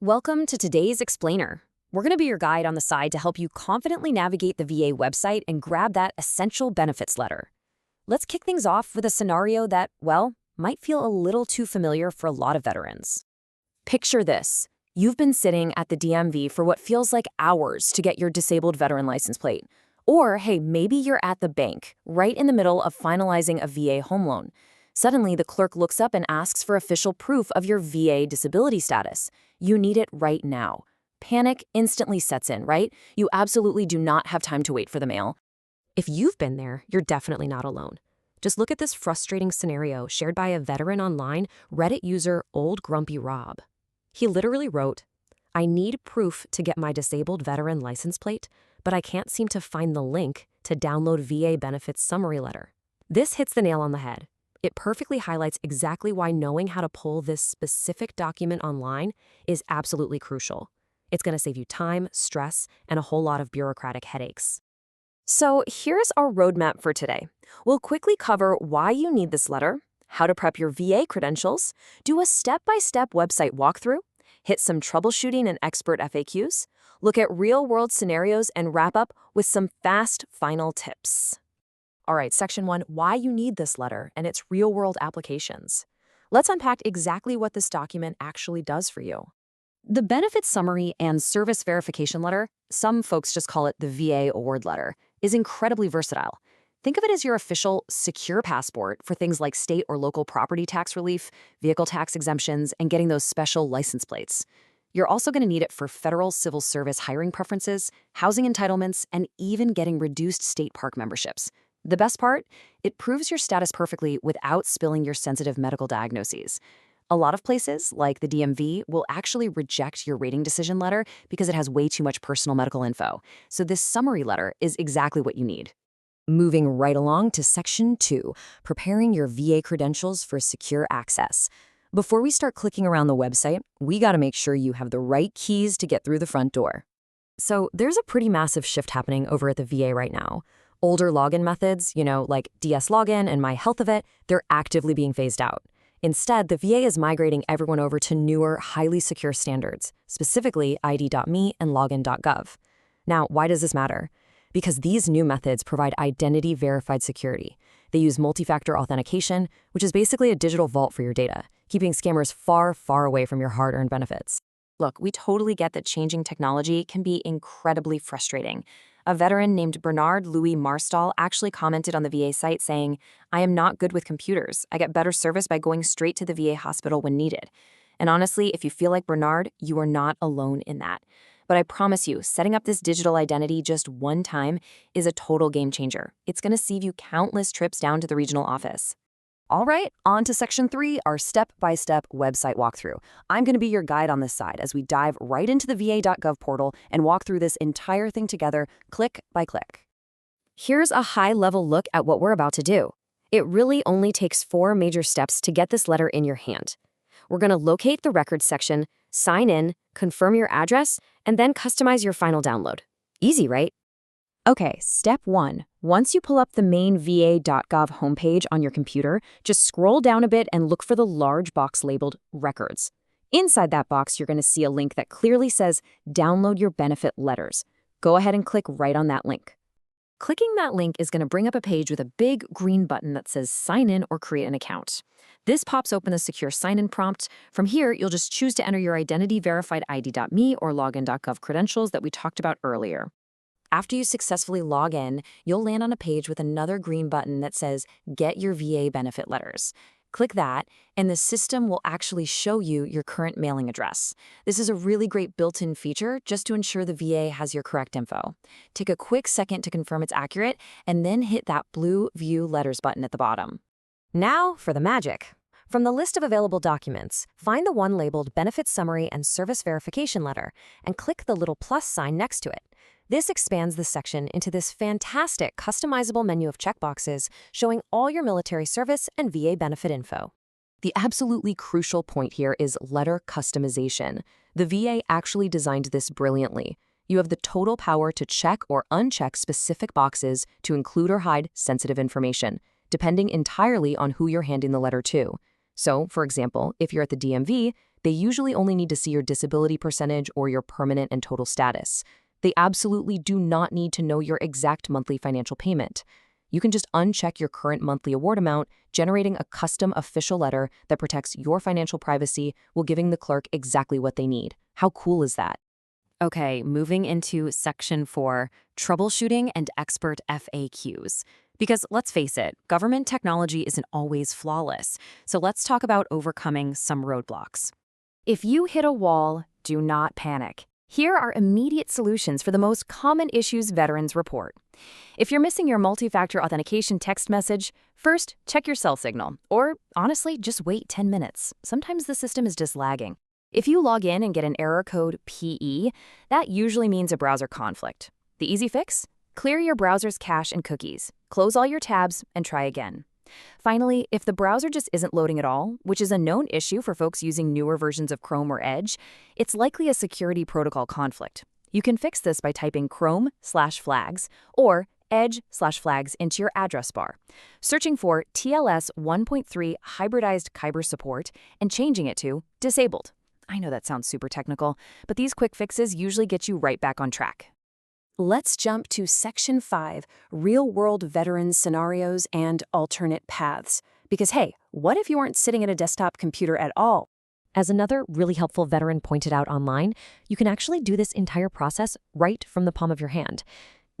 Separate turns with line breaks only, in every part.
Welcome to today's Explainer. We're going to be your guide on the side to help you confidently navigate the VA website and grab that essential benefits letter. Let's kick things off with a scenario that, well, might feel a little too familiar for a lot of veterans. Picture this. You've been sitting at the DMV for what feels like hours to get your disabled veteran license plate. Or, hey, maybe you're at the bank, right in the middle of finalizing a VA home loan. Suddenly, the clerk looks up and asks for official proof of your VA disability status. You need it right now. Panic instantly sets in, right? You absolutely do not have time to wait for the mail. If you've been there, you're definitely not alone. Just look at this frustrating scenario shared by a veteran online, Reddit user Old Grumpy Rob. He literally wrote, "I need proof to get my disabled veteran license plate, but I can't seem to find the link to download VA benefits summary letter." This hits the nail on the head. It perfectly highlights exactly why knowing how to pull this specific document online is absolutely crucial. It's going to save you time, stress, and a whole lot of bureaucratic headaches. So here's our roadmap for today. We'll quickly cover why you need this letter, how to prep your VA credentials, do a step-by-step website walkthrough, hit some troubleshooting and expert FAQs, look at real-world scenarios, and wrap up with some fast final tips. All right, Section 1, why you need this letter and its real-world applications. Let's unpack exactly what this document actually does for you. The benefits summary and service verification letter, some folks just call it the VA award letter, is incredibly versatile. Think of it as your official secure passport for things like state or local property tax relief, vehicle tax exemptions, and getting those special license plates. You're also going to need it for federal civil service hiring preferences, housing entitlements, and even getting reduced state park memberships. The best part? It proves your status perfectly without spilling your sensitive medical diagnoses. A lot of places, like the DMV, will actually reject your rating decision letter because it has way too much personal medical info. So this summary letter is exactly what you need. Moving right along to Section 2, preparing your VA credentials for secure access. Before we start clicking around the website, we got to make sure you have the right keys to get through the front door. So there's a pretty massive shift happening over at the VA right now. Older login methods, like DS Login and My Health of It, they're actively being phased out. Instead, the VA is migrating everyone over to newer, highly secure standards, specifically ID.me and login.gov. Now, why does this matter? Because these new methods provide identity-verified security. They use multi-factor authentication, which is basically a digital vault for your data, keeping scammers far, far away from your hard-earned benefits. Look, we totally get that changing technology can be incredibly frustrating. A veteran named Bernard Louis Marstall actually commented on the VA site saying, "I am not good with computers. I get better service by going straight to the VA hospital when needed." And honestly, if you feel like Bernard, you are not alone in that. But I promise you, setting up this digital identity just one time is a total game changer. It's going to save you countless trips down to the regional office. All right, on to Section 3, our step-by-step website walkthrough. I'm going to be your guide on this side as we dive right into the va.gov portal and walk through this entire thing together, click by click. Here's a high-level look at what we're about to do. It really only takes 4 major steps to get this letter in your hand. We're going to locate the records section, sign in, confirm your address, and then customize your final download. Easy, right? Okay, step 1. Once you pull up the main va.gov homepage on your computer, just scroll down a bit and look for the large box labeled Records. Inside that box, you're going to see a link that clearly says Download Your Benefit Letters. Go ahead and click right on that link. Clicking that link is going to bring up a page with a big green button that says Sign In or Create an Account. This pops open the secure sign-in prompt. From here, you'll just choose to enter your identity-verified ID.me or login.gov credentials that we talked about earlier. After you successfully log in, you'll land on a page with another green button that says Get Your VA Benefit Letters. Click that, and the system will actually show you your current mailing address. This is a really great built-in feature just to ensure the VA has your correct info. Take a quick second to confirm it's accurate, and then hit that blue View Letters button at the bottom. Now for the magic. From the list of available documents, find the one labeled Benefit Summary and Service Verification Letter, and click the little plus sign next to it. This expands the section into this fantastic customizable menu of checkboxes showing all your military service and VA benefit info. The absolutely crucial point here is letter customization. The VA actually designed this brilliantly. You have the total power to check or uncheck specific boxes to include or hide sensitive information, depending entirely on who you're handing the letter to. So, for example, if you're at the DMV, They usually only need to see your disability percentage or your permanent and total status. They absolutely do not need to know your exact monthly financial payment. You can just uncheck your current monthly award amount, generating a custom official letter that protects your financial privacy while giving the clerk exactly what they need. How cool is that? Okay, moving into Section 4, Troubleshooting and Expert FAQs. Because let's face it, government technology isn't always flawless, so let's talk about overcoming some roadblocks. If you hit a wall, do not panic. Here are immediate solutions for the most common issues veterans report. If you're missing your multi-factor authentication text message, first, check your cell signal, or honestly, just wait 10 minutes. Sometimes the system is just lagging. If you log in and get an error code PE, that usually means a browser conflict. The easy fix? Clear your browser's cache and cookies, close all your tabs, and try again. Finally, if the browser just isn't loading at all, which is a known issue for folks using newer versions of Chrome or Edge, it's likely a security protocol conflict. You can fix this by typing Chrome/flags or Edge/flags into your address bar, searching for TLS 1.3 hybridized Kyber support, and changing it to disabled. I know that sounds super technical, but these quick fixes usually get you right back on track. Let's jump to Section 5, Real-World Veterans Scenarios and Alternate Paths. Because hey, what if you aren't sitting at a desktop computer at all? As another really helpful veteran pointed out online, you can actually do this entire process right from the palm of your hand.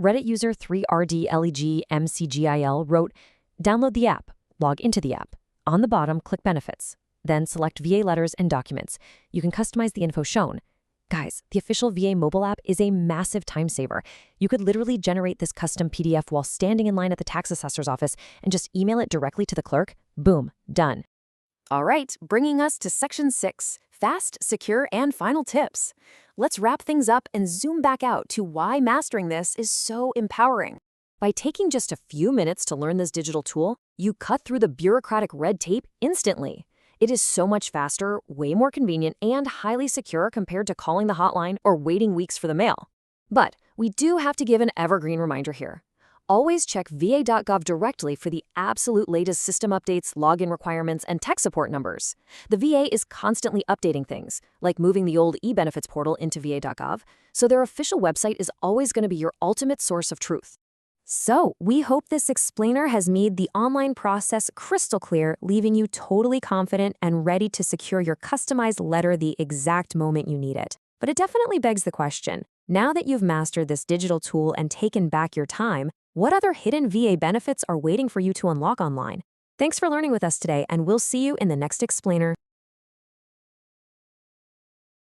Reddit user 3RDLEGMCGIL wrote, "Download the app, log into the app. On the bottom, click Benefits. Then select VA letters and documents. You can customize the info shown." Guys, the official VA mobile app is a massive time saver. You could literally generate this custom PDF while standing in line at the tax assessor's office and just email it directly to the clerk. Boom, done. All right, bringing us to Section 6, Fast, Secure, and Final Tips. Let's wrap things up and zoom back out to why mastering this is so empowering. By taking just a few minutes to learn this digital tool, you cut through the bureaucratic red tape instantly. It is so much faster, way more convenient, and highly secure compared to calling the hotline or waiting weeks for the mail. But we do have to give an evergreen reminder here. Always check va.gov directly for the absolute latest system updates, login requirements, and tech support numbers. The VA is constantly updating things, like moving the old e-benefits portal into va.gov, so their official website is always going to be your ultimate source of truth. So, we hope this explainer has made the online process crystal clear, leaving you totally confident and ready to secure your customized letter the exact moment you need it. But it definitely begs the question, now that you've mastered this digital tool and taken back your time, what other hidden VA benefits are waiting for you to unlock online? Thanks for learning with us today, and we'll see you in the next explainer.